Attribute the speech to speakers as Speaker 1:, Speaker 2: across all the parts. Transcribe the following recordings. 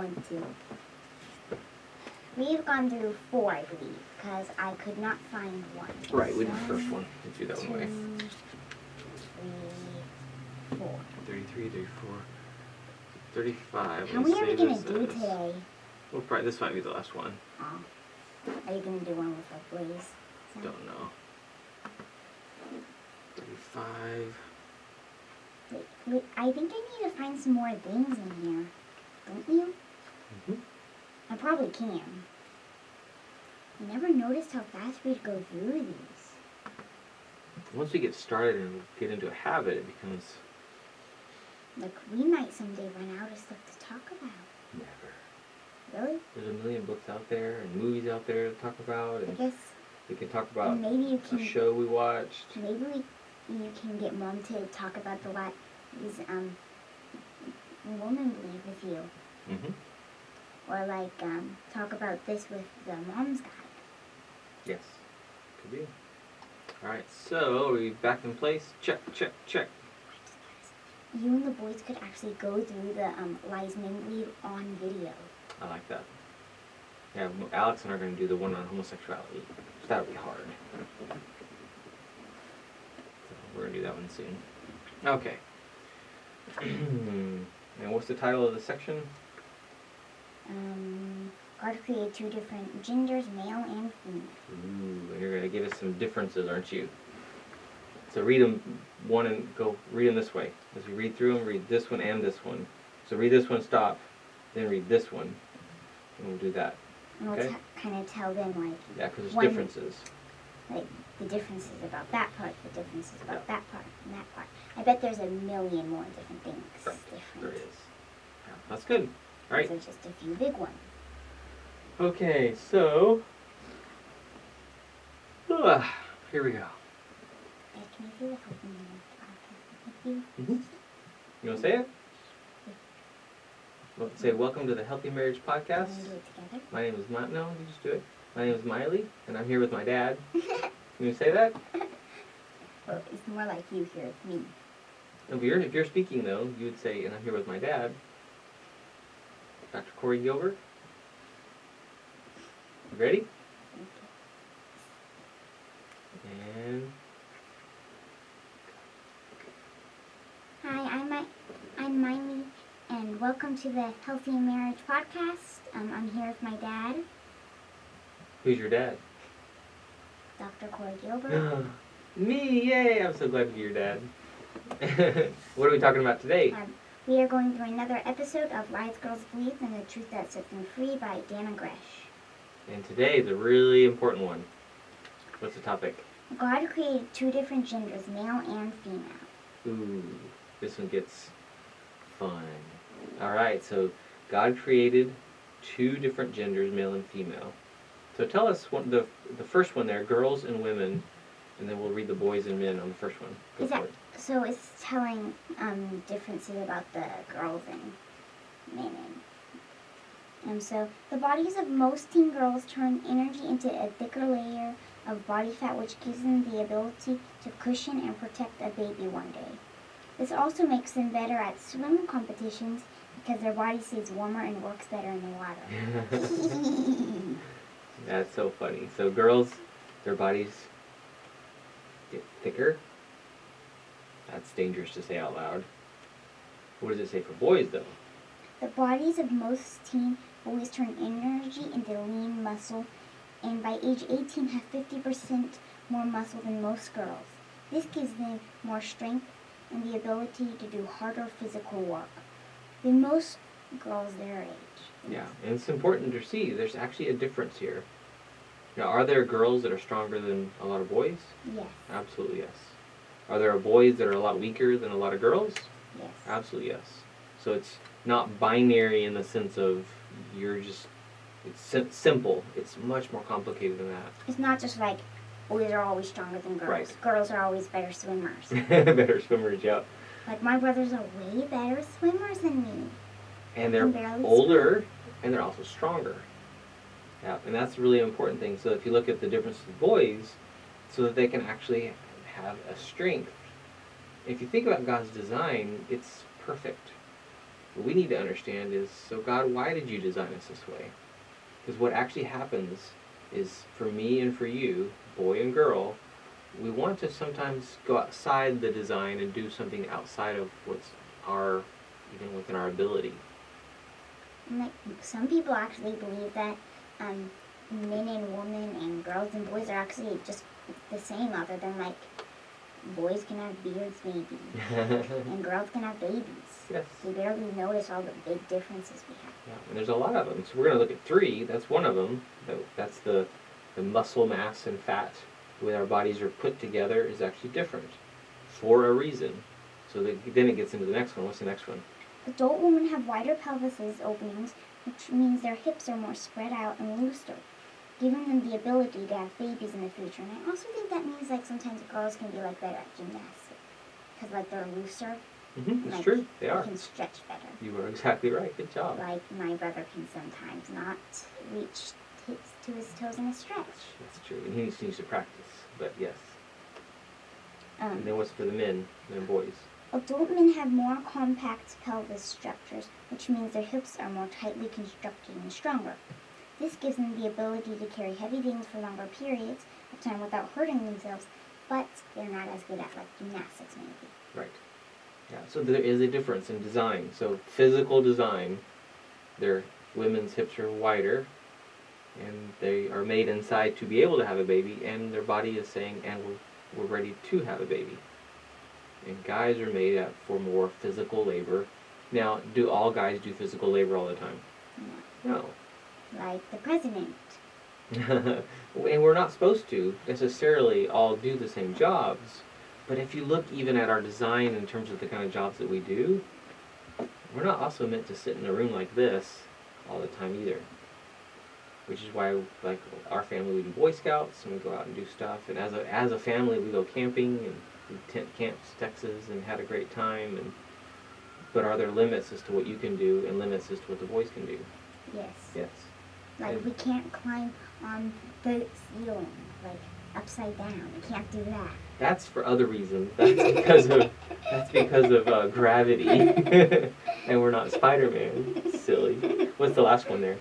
Speaker 1: gone through. We've gone through 4, I believe, because I could not find one.
Speaker 2: Right, we did the first one. Let's do that one away.
Speaker 1: 3, 4.
Speaker 2: 33, 34, 35.
Speaker 1: How many are we going to do today?
Speaker 2: Well, probably this might be the last one.
Speaker 1: Oh. Are you going to do one with like boys? So.
Speaker 2: Don't know. 35.
Speaker 1: Wait, I think I need to find some more things in here. Don't you?
Speaker 2: Mm-hmm.
Speaker 1: I probably can. I never noticed how fast we'd go through these.
Speaker 2: Once we get started and get into a habit, it becomes...
Speaker 1: Like, we might someday run out of stuff to talk about.
Speaker 2: Never.
Speaker 1: Really?
Speaker 2: There's a million books out there and movies out there to talk about. And
Speaker 1: I guess
Speaker 2: we can talk about
Speaker 1: maybe you can,
Speaker 2: a show we watched.
Speaker 1: Maybe you can get Mom to talk about these women believe with you.
Speaker 2: Mm-hmm.
Speaker 1: Or like talk about this with the mom's guide.
Speaker 2: Yes. Could be. Alright, so are we back in place? Check, check, check.
Speaker 1: You and the boys could actually go through the lies men believe on video.
Speaker 2: I like that. Yeah, Alex and I are going to do the one on homosexuality. So that would be hard. So we're going to do that one soon. Okay. And what's the title of the section?
Speaker 1: God created 2 different genders, male and female.
Speaker 2: Ooh, and you're going to give us some differences, aren't you? So read them one and go read them this way. As you read through them, read this one and this one. So read this one, stop, then read this one, and we'll do that.
Speaker 1: And we'll kind of tell them like...
Speaker 2: Yeah, because there's differences.
Speaker 1: Like the differences about that part, the differences about that part, and that part. I bet there's a million more different things.
Speaker 2: Right.
Speaker 1: Different.
Speaker 2: There is. Yeah, that's good. All right.
Speaker 1: There's just a few big ones.
Speaker 2: Okay, so here we go.
Speaker 1: Hey, can you see the Helping Marriage podcast with you?
Speaker 2: Mm-hmm. You want to say it? Well, say welcome to the Healthy Marriage Podcast.
Speaker 1: Can we do it together?
Speaker 2: My name is No, you just do it. My name is Mylie, and I'm here with my dad. Can you say that?
Speaker 1: Well, it's more like you here with me.
Speaker 2: No, but if you're speaking though, you would say, and I'm here with my dad, Dr. Corey Gilbert. You ready? And
Speaker 1: Hi, I'm Mylie, and welcome to the Healthy Marriage Podcast. I'm here with my dad,
Speaker 2: who's your dad?
Speaker 1: Dr. Corey Gilbert.
Speaker 2: Me, yay! I'm so glad to be your dad. What are we talking about today?
Speaker 1: We are going through another episode of Lies Girls Believe and the Truth That Sets Them Free by Dana Gresh.
Speaker 2: And today is a really important one. What's the topic?
Speaker 1: God created 2 different genders, male and female.
Speaker 2: Ooh, this one gets fun. Alright, so God created 2 different genders, male and female. So tell us the first one there, girls and women, and then we'll read the boys and men on the first one. Go for it.
Speaker 1: So it's telling differences about the girls and men. So the bodies of most teen girls turn energy into a thicker layer of body fat, which gives them the ability to cushion and protect a baby one day. This also makes them better at swim competitions because their body stays warmer and works better in the water.
Speaker 2: That's so funny. So girls, their bodies get thicker. That's dangerous to say out loud. What does it say for boys, though?
Speaker 1: The bodies of most teen boys turn energy into lean muscle, and by age 18 have 50% more muscle than most girls. This gives them more strength and the ability to do harder physical work than most girls their age.
Speaker 2: Yeah, and it's important to see there's actually a difference here. Now, are there girls that are stronger than a lot of boys?
Speaker 1: Yes.
Speaker 2: Absolutely yes. Are there boys that are a lot weaker than a lot of girls?
Speaker 1: Yes.
Speaker 2: Absolutely yes. So it's not binary in the sense of it's simple. It's much more complicated than that.
Speaker 1: It's not just like boys are always stronger than girls.
Speaker 2: Right.
Speaker 1: Girls are always better swimmers.
Speaker 2: Better swimmers, yeah.
Speaker 1: Like my brothers are way better swimmers than me.
Speaker 2: And they're older, and they're also stronger. Yeah, and that's a really important thing. So if you look at the difference of boys, so that they can actually have a strength. If you think about God's design, it's perfect. what we need to understand is, so God, why did you design us this way? Because what actually happens is, for me and for you, boy and girl, we want to sometimes go outside the design and do something outside of what's our, even within our ability.
Speaker 1: And like some people actually believe that men and women and girls and boys are actually just the same, other than like boys can have beards maybe and girls can have babies.
Speaker 2: Yes.
Speaker 1: We barely notice all the big differences we have.
Speaker 2: Yeah, and there's a lot of them. So we're going to look at 3. That's one of them. That's the muscle mass and fat, the way our bodies are put together, is actually different for a reason. So then it gets into the next one. What's the next one?
Speaker 1: Adult women have wider pelvises openings, which means their hips are more spread out and looser, giving them the ability to have babies in the future. And I also think that means like sometimes girls can be like better at gymnastics, because like they're looser.
Speaker 2: That's
Speaker 1: like,
Speaker 2: true. They are.
Speaker 1: They can stretch better.
Speaker 2: You are exactly right. Good job.
Speaker 1: Like my brother can sometimes not reach to his toes in a stretch.
Speaker 2: That's true. And he needs to practice. But yes. And
Speaker 1: Um,
Speaker 2: then what's for the men than boys?
Speaker 1: Adult men have more compact pelvis structures, which means their hips are more tightly constructed and stronger. This gives them the ability to carry heavy things for longer periods of time without hurting themselves, but they're not as good at like gymnastics maybe.
Speaker 2: Right. Yeah. So there is a difference in design. So physical design, their women's hips are wider, and they are made inside to be able to have a baby, and their body is saying, and we're ready to have a baby. And guys are made up for more physical labor. Now, do all guys do physical labor all the time? No.
Speaker 1: Like the president.
Speaker 2: And we're not supposed to necessarily all do the same jobs. But if you look even at our design in terms of the kind of jobs that we do, we're not also meant to sit in a room like this all the time either. Which is why, like our family, we do Boy Scouts and we go out and do stuff. And as a family, we go camping and we tent camps, Texas, and had a great time. But are there limits as to what you can do and limits as to what the boys can do?
Speaker 1: Yes.
Speaker 2: Yes.
Speaker 1: Like we can't climb on the ceiling, like upside down. We can't do that.
Speaker 2: That's for other reasons. That's because of gravity. And we're not Spider-Man. Silly. What's the last one there?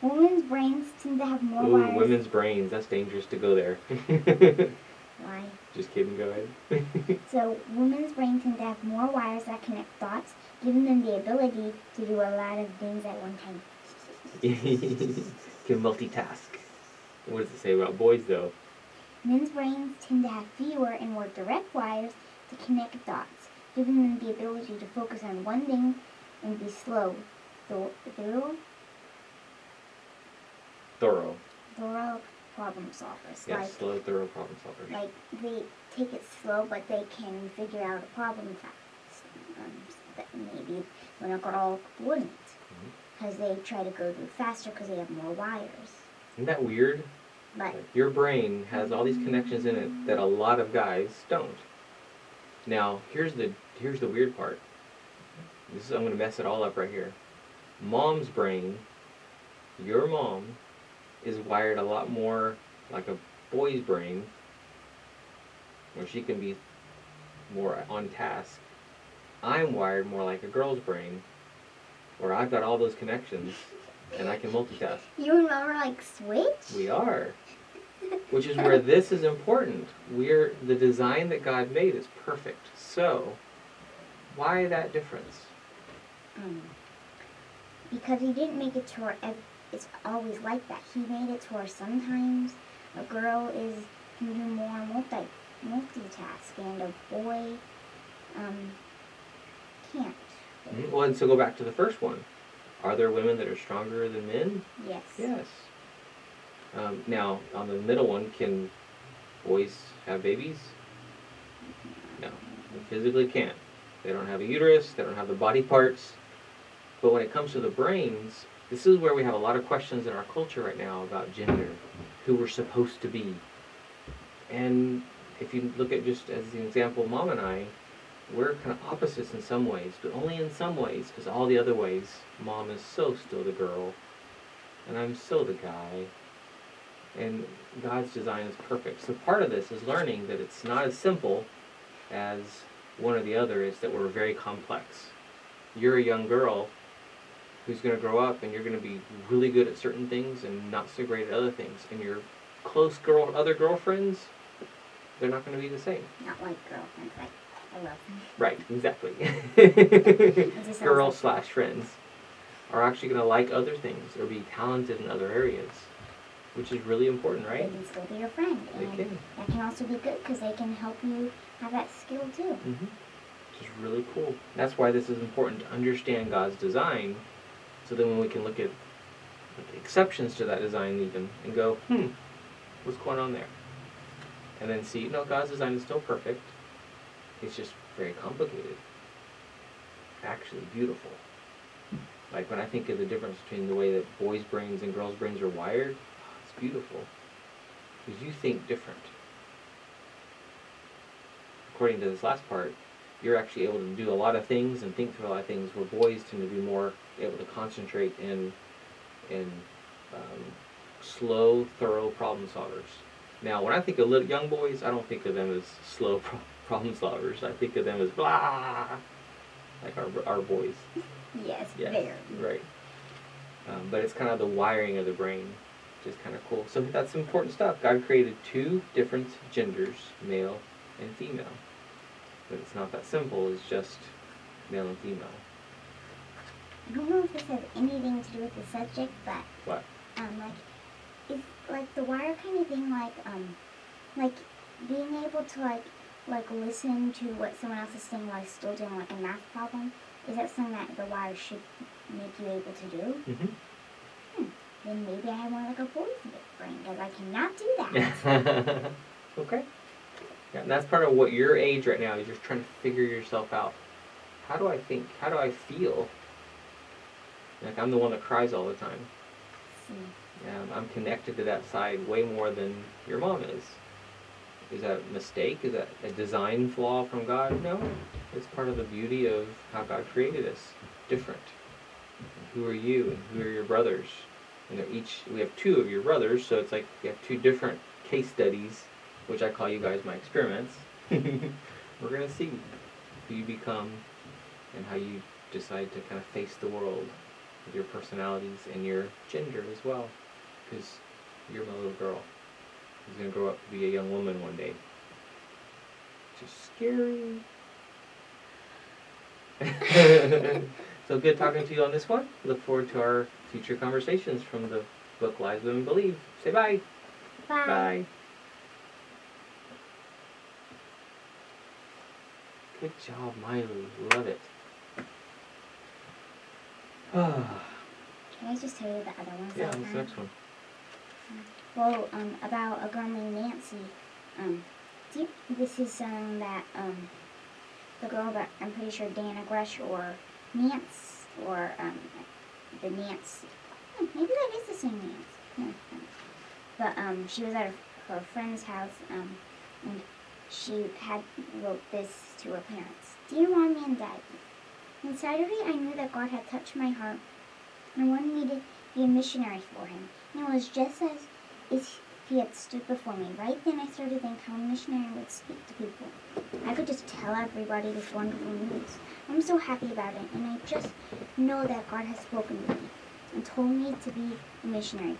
Speaker 1: Women's brains tend to have more
Speaker 2: Ooh,
Speaker 1: wires.
Speaker 2: women's brains. That's dangerous to go there.
Speaker 1: Why?
Speaker 2: Just kidding. Go ahead.
Speaker 1: So women's brains tend to have more wires that connect thoughts, giving them the ability to do a lot of things at one time.
Speaker 2: Can multitask. What does it say about boys, though?
Speaker 1: Men's brains tend to have fewer and more direct wires to connect thoughts, giving them the ability to focus on one thing and be slow, thorough problem solvers.
Speaker 2: Yes, slow, thorough problem solvers.
Speaker 1: Like they take it slow, but they can figure out a problem fast. That maybe when a girl wouldn't, because they try to go through faster because they have more wires.
Speaker 2: Isn't that weird?
Speaker 1: But
Speaker 2: your brain has all these connections in it that a lot of guys don't. Now, here's the weird part. I'm going to mess it all up right here. Mom's brain, your mom, is wired a lot more like a boy's brain, where she can be more on task. I'm wired more like a girl's brain, where I've got all those connections and I can multitask.
Speaker 1: You remember like Switch?
Speaker 2: We are. Which is where this is important. The design that God made is perfect. So, why that difference?
Speaker 1: Because he didn't make it to where it's always like that. He made it to where sometimes a girl can do more multitask and a boy can't.
Speaker 2: Well, and so go back to the first one. Are there women that are stronger than men?
Speaker 1: Yes.
Speaker 2: Yes. Now, on the middle one, can boys have babies? No. They physically can't. They don't have a uterus. They don't have the body parts. But when it comes to the brains, this is where we have a lot of questions in our culture right now about gender, who we're supposed to be. And if you look at just as an example, Mom and I, we're kind of opposites in some ways, but only in some ways, because all the other ways, Mom is so still the girl, and I'm so the guy. And God's design is perfect. So part of this is learning that it's not as simple as one or the other. It's that we're very complex. you're a young girl who's going to grow up and you're going to be really good at certain things and not so great at other things. And your close other girlfriends, they're not going to be the same.
Speaker 1: Not like girlfriends, like I love them.
Speaker 2: Right, exactly.
Speaker 1: Just
Speaker 2: Girl
Speaker 1: sounds like
Speaker 2: / friends are actually going to like other things or be talented in other areas, which is really important, right?
Speaker 1: They can still be your friend.
Speaker 2: They
Speaker 1: And
Speaker 2: can.
Speaker 1: that can also be good because they can help you have that skill too.
Speaker 2: Which is really cool. That's why this is important to understand God's design, so then when we can look at exceptions to that design even and go, what's going on there? And then see, no, God's design is still perfect. It's just very complicated. Actually beautiful. Like when I think of the difference between the way that boys' brains and girls' brains are wired, it's beautiful. Because you think different. According to this last part, you're actually able to do a lot of things and think through a lot of things, where boys tend to be more able to concentrate in slow, thorough problem solvers. Now, when I think of young boys, I don't think of them as slow problem solvers. I think of them as blah, like our boys.
Speaker 1: Yes,
Speaker 2: Yes,
Speaker 1: very.
Speaker 2: right. But it's kind of the wiring of the brain, which is kind of cool. So that's some important stuff. God created 2 different genders, male and female. But it's not that simple. It's just male and female.
Speaker 1: I don't know if this has anything to do with the subject, but
Speaker 2: What?
Speaker 1: is like the wire kind of thing, like being able to like listen to what someone else is saying while still doing like a math problem. Is that something that the wire should make you able to do? Then maybe I have more like a boy's brain, because I cannot do that.
Speaker 2: Okay. Yeah, and that's part of what your age right now is. You're trying to figure yourself out. How do I think? How do I feel? Like I'm the one that cries all the time. Yeah, I'm connected to that side way more than your mom is. Is that a mistake? Is that a design flaw from God? No. It's part of the beauty of how God created us. Different. And who are you and who are your brothers? And we have 2 of your brothers, so it's like you have 2 different case studies, which I call you guys my experiments. We're going to see who you become and how you decide to kind of face the world with your personalities and your gender as well. Because you're my little girl who's going to grow up to be a young woman one day. Which is scary. So good talking to you on this one. Look forward to our future conversations from the book Lies Women Believe. Say bye.
Speaker 1: Bye.
Speaker 2: Bye. Good job, Mylie. Love it.
Speaker 1: Can I just tell you the other ones?
Speaker 2: Yeah, what's the next one?
Speaker 1: Well, about a girl named Nancy. This is something that the girl that I'm pretty sure Dana Grush or Nance or the Nance. Maybe that is the same Nance. But she was at her friend's house and she had wrote this to her parents. Dear Mommy and Daddy, on Saturday I knew that God had touched my heart and wanted me to be a missionary for him. And it was just as if he had stood before me. Right then I started to think how a missionary would speak to people. I could just tell everybody this wonderful news. I'm so happy about it, and I just know that God has spoken to me and told me to be a missionary.